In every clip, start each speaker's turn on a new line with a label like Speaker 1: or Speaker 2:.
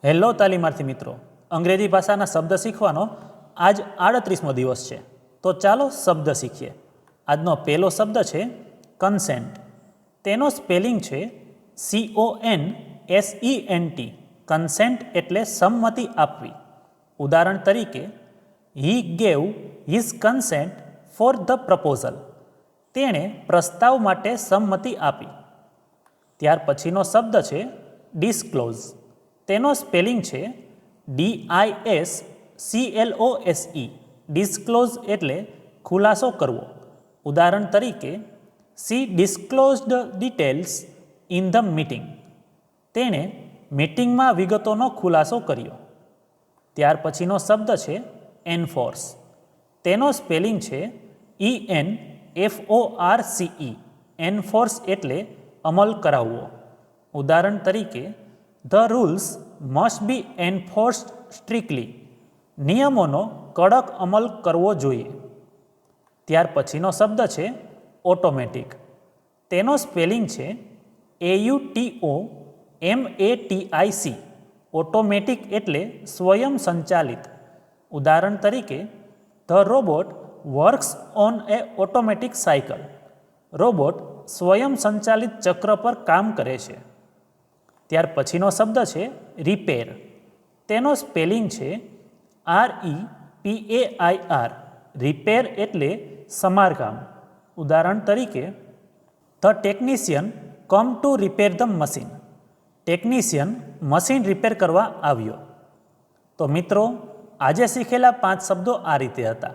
Speaker 1: Hello તાલીમાર્થી મિત્રો, અંગ્રેજી ભાષાના શબ્દ શીખવાનો આજ 38મો દિવસ છે. તો ચાલો શબ્દ શીખીએ. આજનો પહેલો શબ્દ છે કન્સેન્ટ. તેનો સ્પેલિંગ છે CONSENT. કન્સેન્ટ એટલે સંમતિ આપવી. ઉદાહરણ તરીકે, હી gave his consent for the proposal. તેણે પ્રસ્તાવ માટે સંમતિ આપી. ત્યાર પછીનો શબ્દ છે ડિસ્ક્લોઝ. તેનો સ્પેલિંગ છે DISCLOSE. ડિસ્ક્લોઝ એટલે ખુલાસો કરવો. ઉદાહરણ તરીકે, she disclosed details in the meeting. તેણે મીટિંગમાં વિગતોનો ખુલાસો કર્યો. ત્યાર પછીનો શબ્દ છે એન્ફોર્સ. તેનો સ્પેલિંગ છે ENFORCE. એન્ફોર્સ એટલે અમલ કરાવવો. ઉદાહરણ તરીકે, the rules must be enforced strictly. નિયમોનો કડક અમલ કરવો જોઈએ. ત્યાર પછીનો શબ્દ છે ઓટોમેટિક. તેનો સ્પેલિંગ છે AUTOMATIC. ઓટોમેટિક એટલે સ્વયં સંચાલિત. ઉદાહરણ તરીકે, the robot works on A automatic cycle. Robot સ્વયં સંચાલિત ચક્ર પર કામ કરે છે. ત્યાર પછીનો શબ્દ છે રિપેર. તેનો સ્પેલિંગ છે REPAIR. રિપેર એટલે સમારકામ. ઉદાહરણ તરીકે, the technician come to repair the machine. Technician machine repair કરવા આવ્યો. તો મિત્રો, આજે શીખેલા 5 શબ્દો આ રીતે હતા.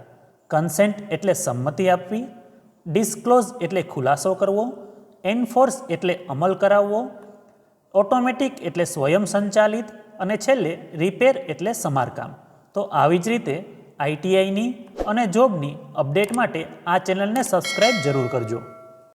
Speaker 1: કન્સેન્ટ એટલે સંમતિ આપવી, ડિસ્ક્લોઝ એટલે ખુલાસો કરવો, એન્ફોર્સ એટલે અમલ કરાવવો, ઓટોમેટિક એટલે સ્વયં સંચાલિત, અને છેલ્લે રિપેર એટલે સમારકામ. તો આવી જ રીતે ITIની અને જોબની અપડેટ માટે આ ચેનલને સબસ્ક્રાઈબ જરૂર કરજો.